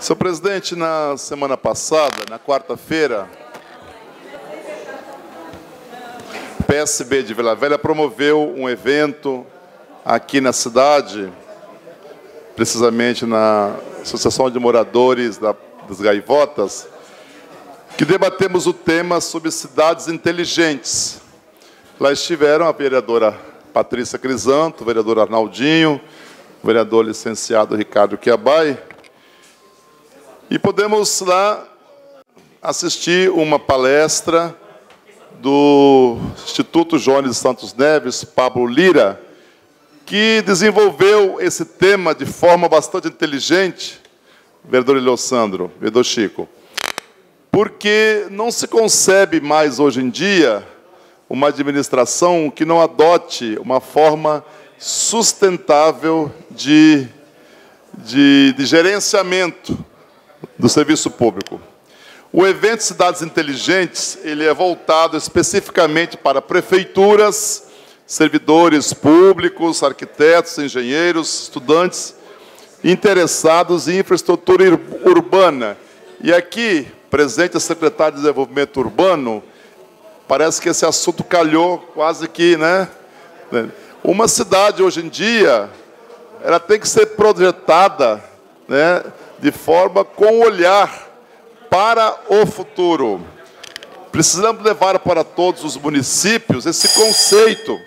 Senhor presidente, na semana passada, na quarta-feira, o PSB de Vila Velha promoveu um evento aqui na cidade, precisamente na Associação de Moradores das Gaivotas, que debatemos o tema sobre cidades inteligentes. Lá estiveram a vereadora Patrícia Crisanto, o vereador Arnaldinho, o vereador licenciado Ricardo Quiabai, e podemos lá assistir uma palestra do Instituto Jones Santos Neves, Pablo Lira, que desenvolveu esse tema de forma bastante inteligente, vereador Eliosandro, vereador Chico, porque não se concebe mais hoje em dia uma administração que não adote uma forma sustentável de gerenciamento do serviço público. O evento Cidades Inteligentes, ele é voltado especificamente para prefeituras, servidores públicos, arquitetos, engenheiros, estudantes interessados em infraestrutura urbana. E aqui, presente a secretária de Desenvolvimento Urbano, parece que esse assunto calhou quase que, né? Uma cidade, hoje em dia, ela tem que ser projetada, né, de forma com olhar para o futuro. Precisamos levar para todos os municípios esse conceito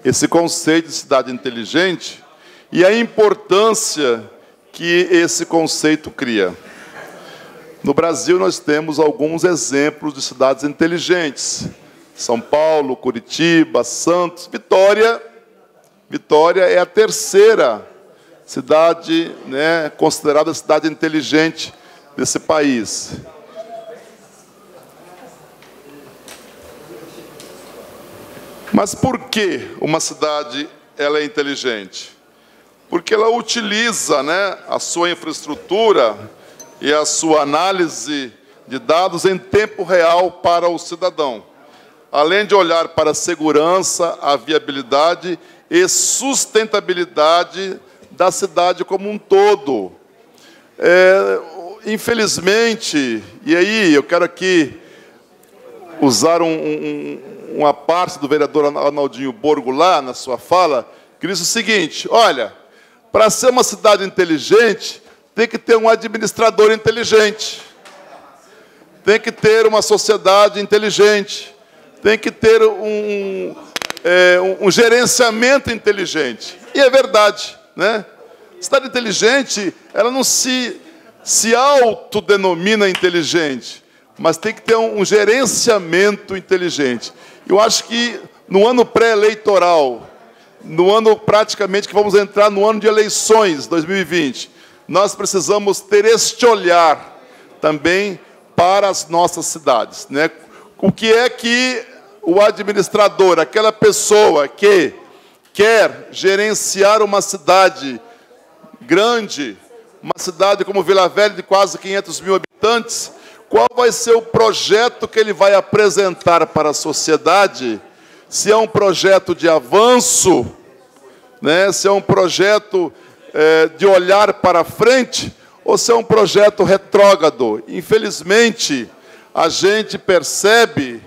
de cidade inteligente e a importância que esse conceito cria. No Brasil, nós temos alguns exemplos de cidades inteligentes. São Paulo, Curitiba, Santos, Vitória. Vitória é a terceira cidade, né, considerada cidade inteligente desse país. Mas por que uma cidade ela é inteligente? Porque ela utiliza, né, a sua infraestrutura e a sua análise de dados em tempo real para o cidadão, além de olhar para a segurança, a viabilidade e sustentabilidade da cidade como um todo. Infelizmente, e aí eu quero aqui usar uma parte do vereador Arnaldinho Borgo lá na sua fala, que diz o seguinte: olha, para ser uma cidade inteligente, tem que ter um administrador inteligente, tem que ter uma sociedade inteligente, tem que ter um gerenciamento inteligente. E é verdade, né? Cidade inteligente, ela não se autodenomina inteligente, mas tem que ter um gerenciamento inteligente. Eu acho que no ano pré-eleitoral, no ano praticamente que vamos entrar no ano de eleições, 2020, nós precisamos ter este olhar também para as nossas cidades, né? O que é que o administrador, aquela pessoa que quer gerenciar uma cidade grande, uma cidade como Vila Velha de quase 500 mil habitantes, qual vai ser o projeto que ele vai apresentar para a sociedade? Se é um projeto de avanço, né? Se é um projeto de olhar para frente, ou se é um projeto retrógrado. Infelizmente, a gente percebe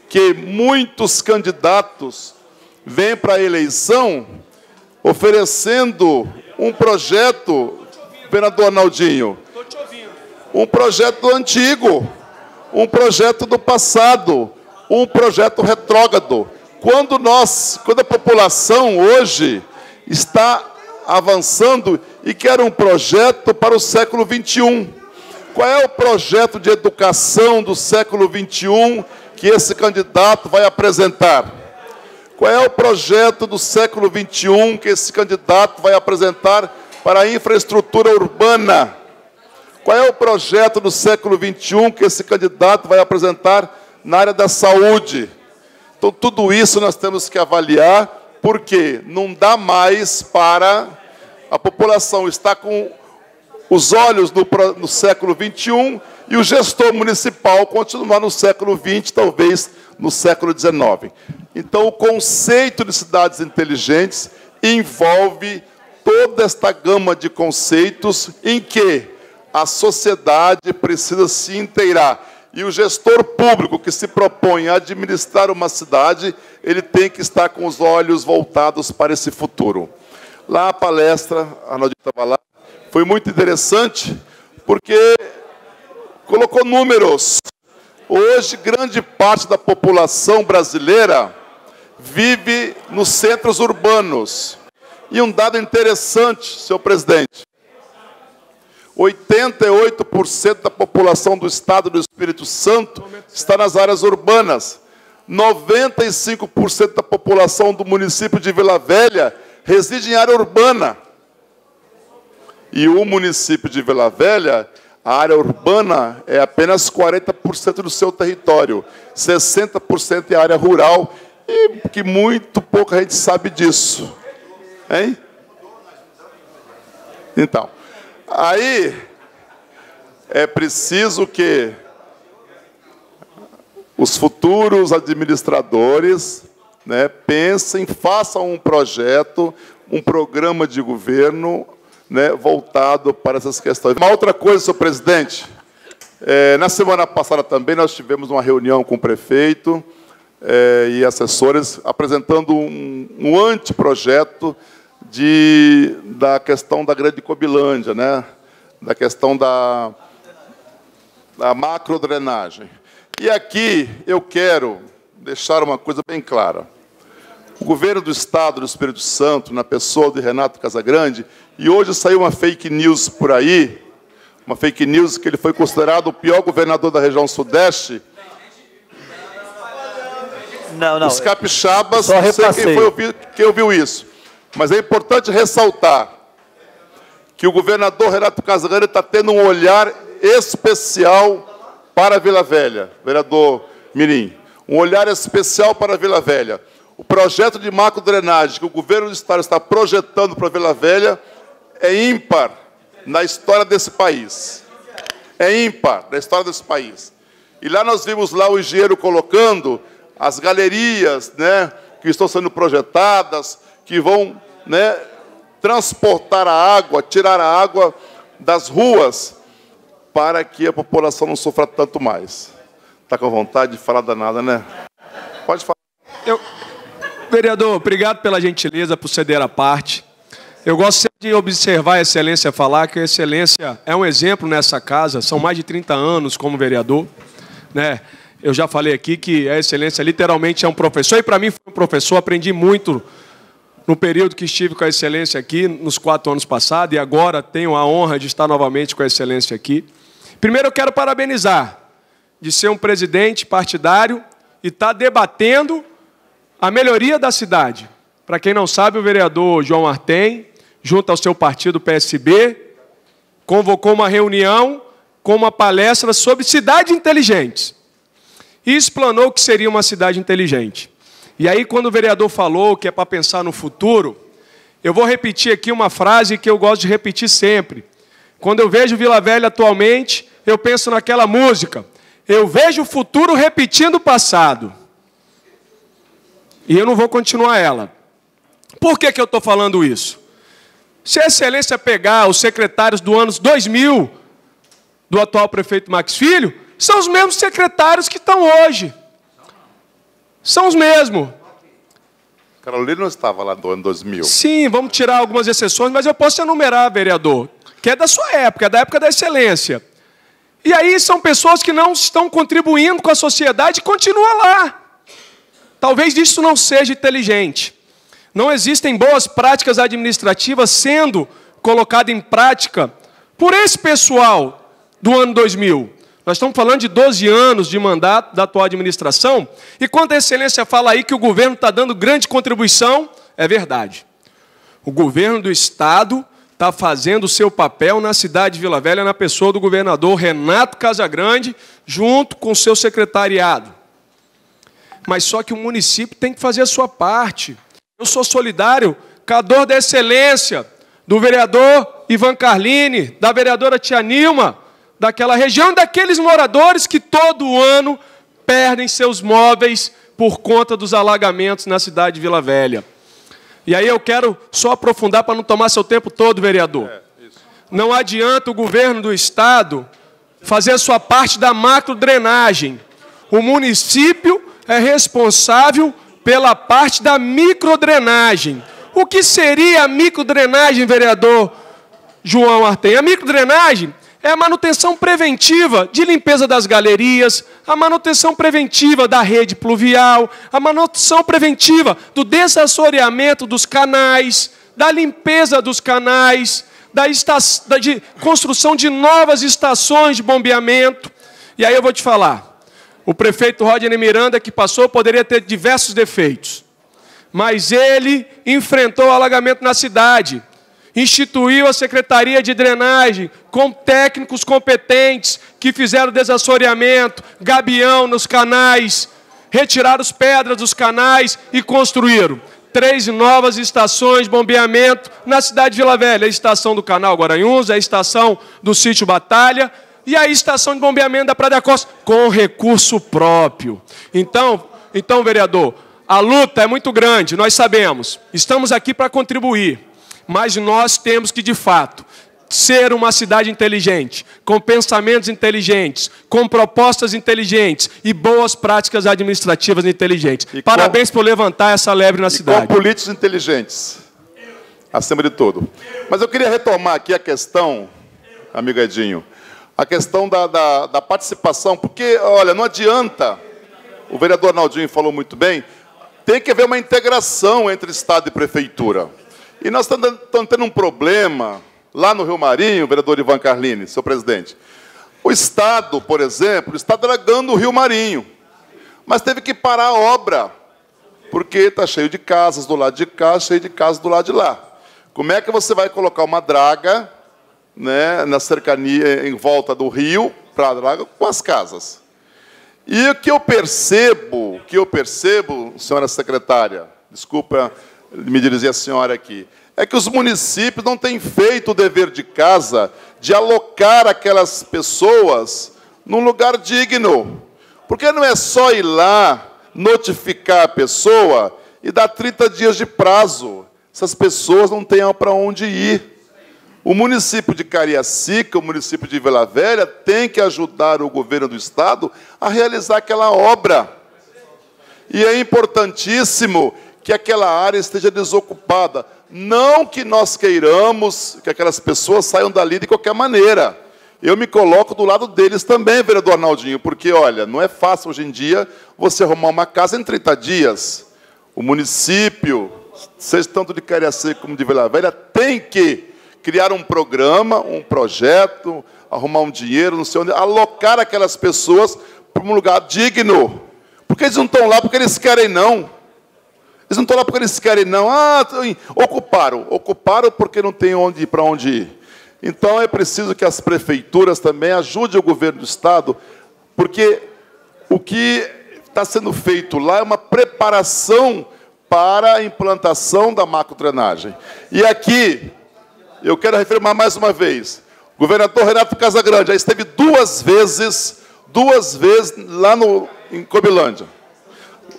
que muitos candidatos vêm para a eleição oferecendo um projeto, vereador Arnaldinho, um projeto antigo, um projeto do passado, um projeto retrógrado. Quando a população hoje está avançando e quer um projeto para o século XXI. Qual é o projeto de educação do século XXI que esse candidato vai apresentar? Qual é o projeto do século XXI que esse candidato vai apresentar para a infraestrutura urbana? Qual é o projeto do século XXI que esse candidato vai apresentar na área da saúde? Então, tudo isso nós temos que avaliar, porque não dá mais para a população estar com os olhos no século XXI e o gestor municipal continuar no século XX, talvez no século XIX. Então, o conceito de cidades inteligentes envolve toda esta gama de conceitos em que a sociedade precisa se inteirar. E o gestor público que se propõe a administrar uma cidade, ele tem que estar com os olhos voltados para esse futuro. Lá a palestra, a Arnaldinho estava lá, foi muito interessante, porque colocou números. Hoje, grande parte da população brasileira vive nos centros urbanos. E um dado interessante, senhor presidente, 88% da população do Estado do Espírito Santo está nas áreas urbanas. 95% da população do município de Vila Velha reside em área urbana. E o município de Vila Velha, a área urbana é apenas 40% do seu território. 60% é área rural, e que muito pouca gente sabe disso. Hein? Então, aí é preciso que os futuros administradores, né, pensem, façam um projeto, um programa de governo, né, voltado para essas questões. Uma outra coisa, senhor presidente, na semana passada também nós tivemos uma reunião com o prefeito e assessores apresentando um anteprojeto da questão da Grande Cobilândia, né, da questão da macrodrenagem. E aqui eu quero deixar uma coisa bem clara. O governo do Estado do Espírito Santo, na pessoa de Renato Casagrande, e hoje saiu uma fake news por aí, uma fake news que ele foi considerado o pior governador da região Sudeste. Não. Os capixabas, não sei quem ouviu isso. Mas é importante ressaltar que o governador Renato Casagrande está tendo um olhar especial para Vila Velha, vereador Mirim. Um olhar especial para Vila Velha. O projeto de macrodrenagem que o governo do Estado está projetando para Vila Velha é ímpar na história desse país. É ímpar na história desse país. E lá nós vimos lá o engenheiro colocando as galerias, né, que estão sendo projetadas, que vão, né, transportar a água, tirar a água das ruas, para que a população não sofra tanto mais. Está com vontade de falar danada, né? Pode falar. Vereador, obrigado pela gentileza, por ceder a parte. Eu gosto sempre de observar a excelência falar, que a excelência é um exemplo nessa casa, são mais de 30 anos como vereador, né? Eu já falei aqui que a excelência literalmente é um professor, e para mim foi um professor, aprendi muito no período que estive com a excelência aqui, nos 4 anos passados, e agora tenho a honra de estar novamente com a excelência aqui. Primeiro eu quero parabenizar de ser um presidente partidário e estar debatendo a melhoria da cidade. Para quem não sabe, o vereador João Artem, junto ao seu partido PSB, convocou uma reunião com uma palestra sobre cidades inteligentes. E explanou o que seria uma cidade inteligente. E aí, quando o vereador falou que é para pensar no futuro, eu vou repetir aqui uma frase que eu gosto de repetir sempre. Quando eu vejo Vila Velha atualmente, eu penso naquela música. Eu vejo o futuro repetindo o passado. E eu não vou continuar ela. Por que eu estou falando isso? Se a excelência pegar os secretários do ano 2000, do atual prefeito Max Filho, são os mesmos secretários que estão hoje. São os mesmos. Carolina não estava lá do ano 2000. Sim, vamos tirar algumas exceções, mas eu posso enumerar, vereador, que é da sua época, da época da excelência. E aí são pessoas que não estão contribuindo com a sociedade e continuam lá. Talvez isso não seja inteligente. Não existem boas práticas administrativas sendo colocadas em prática por esse pessoal do ano 2000. Nós estamos falando de 12 anos de mandato da atual administração, e quando a excelência fala aí que o governo está dando grande contribuição, é verdade. O governo do Estado está fazendo o seu papel na cidade de Vila Velha, na pessoa do governador Renato Casagrande, junto com o seu secretariado. Mas só que o município tem que fazer a sua parte. Eu sou solidário com a dor da excelência, do vereador Ivan Carline, da vereadora Tia Nilma, daquela região e daqueles moradores que todo ano perdem seus móveis por conta dos alagamentos na cidade de Vila Velha. E aí eu quero só aprofundar para não tomar seu tempo todo, vereador. Não adianta o governo do Estado fazer a sua parte da macrodrenagem. O município é responsável pela parte da microdrenagem. O que seria a microdrenagem, vereador João Artem? A microdrenagem é a manutenção preventiva de limpeza das galerias, a manutenção preventiva da rede pluvial, a manutenção preventiva do desassoreamento dos canais, da limpeza dos canais, de construção de novas estações de bombeamento. E aí eu vou te falar, o prefeito Rodney Miranda, que passou, poderia ter diversos defeitos, mas ele enfrentou o alagamento na cidade, instituiu a Secretaria de Drenagem, com técnicos competentes que fizeram desassoreamento, gabião nos canais, retiraram as pedras dos canais e construíram 3 novas estações de bombeamento na cidade de Vila Velha. A estação do Canal Guaranhuns, a estação do Sítio Batalha e a estação de bombeamento da Praia da Costa, com recurso próprio. Então, vereador, a luta é muito grande, nós sabemos. Estamos aqui para contribuir. Mas nós temos que, de fato, ser uma cidade inteligente, com pensamentos inteligentes, com propostas inteligentes e boas práticas administrativas inteligentes. Parabéns por levantar essa lebre na cidade. Com políticos inteligentes, acima de tudo. Mas eu queria retomar aqui a questão, amigo Edinho, a questão da participação, porque, olha, não adianta, o vereador Arnaldinho falou muito bem, tem que haver uma integração entre Estado e Prefeitura. E nós estamos tendo um problema lá no Rio Marinho, vereador Ivan Carlini, seu presidente. O Estado, por exemplo, está dragando o Rio Marinho, mas teve que parar a obra, porque está cheio de casas do lado de cá, cheio de casas do lado de lá. Como é que você vai colocar uma draga, né, na cercania, em volta do rio, para a draga, com as casas? E o que eu percebo, senhora secretária, desculpa me dirigir a senhora aqui, é que os municípios não têm feito o dever de casa de alocar aquelas pessoas num lugar digno. Porque não é só ir lá, notificar a pessoa e dar 30 dias de prazo. Essas pessoas não têm para onde ir. O município de Cariacica, o município de Vila Velha, tem que ajudar o governo do Estado a realizar aquela obra. E é importantíssimo que aquela área esteja desocupada. Não que nós queiramos que aquelas pessoas saiam dali de qualquer maneira. Eu me coloco do lado deles também, vereador Arnaldinho, porque, olha, não é fácil hoje em dia você arrumar uma casa em 30 dias. O município, seja tanto de Cariacica como de Vila Velha, tem que criar um programa, um projeto, arrumar um dinheiro, não sei onde, alocar aquelas pessoas para um lugar digno. Porque eles não estão lá porque eles querem, não. Eles não estão lá porque eles querem, não. Ocuparam porque não tem para onde ir. Então, é preciso que as prefeituras também ajudem o governo do Estado, porque o que está sendo feito lá é uma preparação para a implantação da macrodrenagem. E aqui, eu quero afirmar mais uma vez, o governador Renato Casagrande já esteve duas vezes lá em Cobilândia.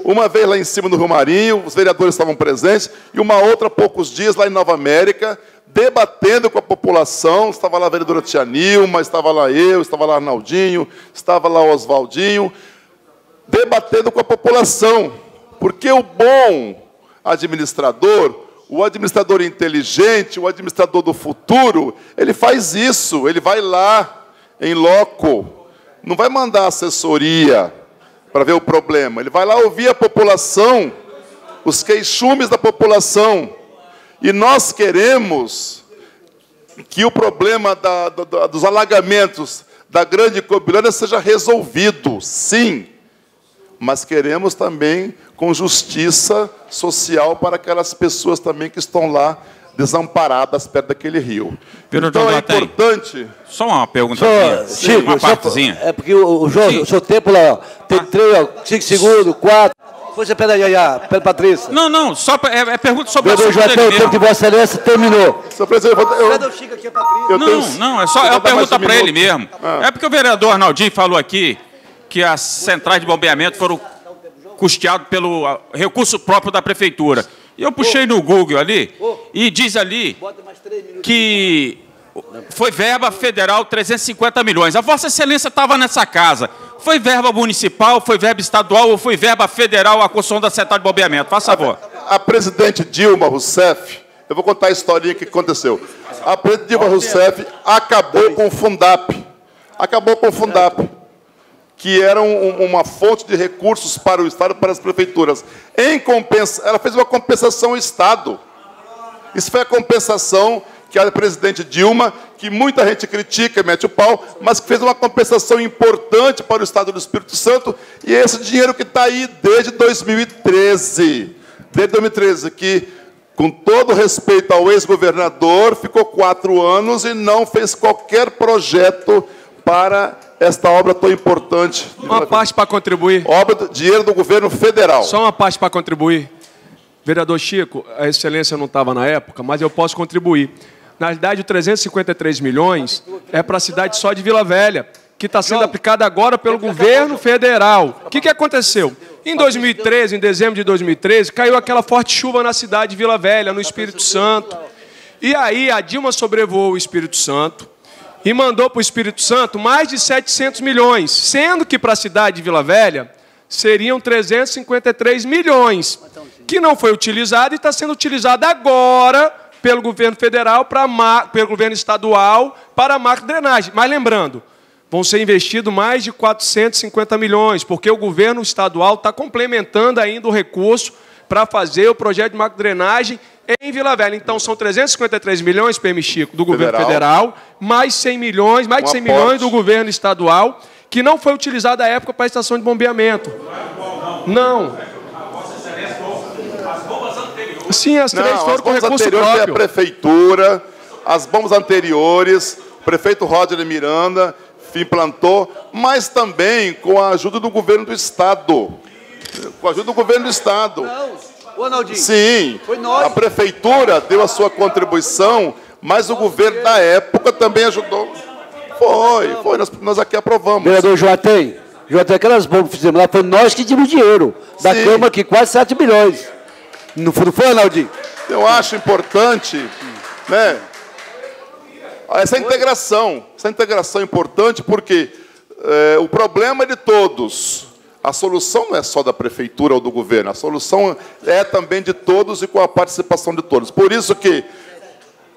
Uma vez lá em cima do Rio Marinho, os vereadores estavam presentes, e uma outra há poucos dias lá em Nova América, debatendo com a população. Estava lá a vereadora Tia Nilma, estava lá eu, estava lá Arnaldinho, estava lá Oswaldinho, debatendo com a população. Porque o bom administrador, o administrador inteligente, o administrador do futuro, ele faz isso, ele vai lá, em loco, não vai mandar assessoria para ver o problema. Ele vai lá ouvir a população, os queixumes da população. E nós queremos que o problema dos alagamentos da Grande Cobilândia seja resolvido, sim. Mas queremos também com justiça social para aquelas pessoas também que estão lá desamparadas perto daquele rio. Então é importante... Só uma pergunta, Chico, uma partezinha. É porque o seu tempo lá, ó, tem 3, 5 segundos, 4... Você pede para Patrícia. Não, só é pergunta sobre o assunto dele mesmo. O tempo de Vossa Excelência terminou. Pede o Chico aqui, a Patrícia. Não, é só pergunta para ele mesmo. É porque o vereador Arnaldinho falou aqui que as centrais de bombeamento foram custeadas pelo recurso próprio da prefeitura. E eu puxei no Google ali e diz ali que foi verba federal 350 milhões. A Vossa Excelência estava nessa casa. Foi verba municipal, foi verba estadual ou foi verba federal a construção da central de bombeamento? Faça favor. A presidente Dilma Rousseff, eu vou contar a historinha que aconteceu. A presidente Dilma Rousseff acabou com o Fundap. Acabou com o Fundap, que era uma fonte de recursos para o Estado, para as prefeituras. Ela fez uma compensação ao Estado. Isso foi a compensação que a presidente Dilma, que muita gente critica, mete o pau, mas que fez uma compensação importante para o Estado do Espírito Santo, e é esse dinheiro que está aí desde 2013. Desde 2013, que, com todo respeito ao ex-governador, ficou 4 anos e não fez qualquer projeto para esta obra tão importante. Uma parte para contribuir. Dinheiro do governo federal. Só uma parte para contribuir. Vereador Chico, a excelência não estava na época, mas eu posso contribuir. Na verdade, o 353 milhões é para a cidade só de Vila Velha, que está sendo aplicada agora pelo governo federal. O que aconteceu? Em 2013, em dezembro de 2013, caiu aquela forte chuva na cidade de Vila Velha, no Espírito Santo. E aí a Dilma sobrevoou o Espírito Santo e mandou para o Espírito Santo mais de 700 milhões, sendo que para a cidade de Vila Velha seriam 353 milhões, que não foi utilizado e está sendo utilizado agora pelo governo federal, pelo governo estadual, para a macro drenagem. Mas lembrando, vão ser investidos mais de 450 milhões, porque o governo estadual está complementando ainda o recurso para fazer o projeto de macro drenagem em Vila Velha. Então, são 353 milhões, PM Chico, do governo federal, mais 100 milhões, mais de 100 milhões do governo estadual, que não foi utilizado à época para a estação de bombeamento. Não. Sim, as três foram com recurso próprio. A prefeitura, as bombas anteriores, o prefeito Roger Miranda implantou, mas também com a ajuda do governo do Estado. Com a ajuda do governo do Estado. Ô, Naldinho, sim, foi nós. A prefeitura deu a sua contribuição, mas o governo da época também ajudou. Foi, nós aqui aprovamos. Vereador Joatem, aquelas bombas que fizemos lá, foi nós que dimos dinheiro. Da Câmara aqui, quase 7 milhões. Não foi, Naldinho? Eu acho importante, né? Essa integração é importante porque o problema é de todos. A solução não é só da prefeitura ou do governo, a solução é também de todos e com a participação de todos. Por isso que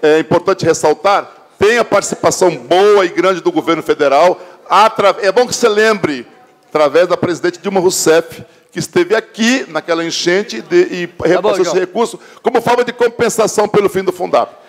é importante ressaltar, tem a participação boa e grande do governo federal. É bom que você lembre, através da presidente Dilma Rousseff, que esteve aqui naquela enchente e repassou esse recurso como forma de compensação pelo fim do Fundap.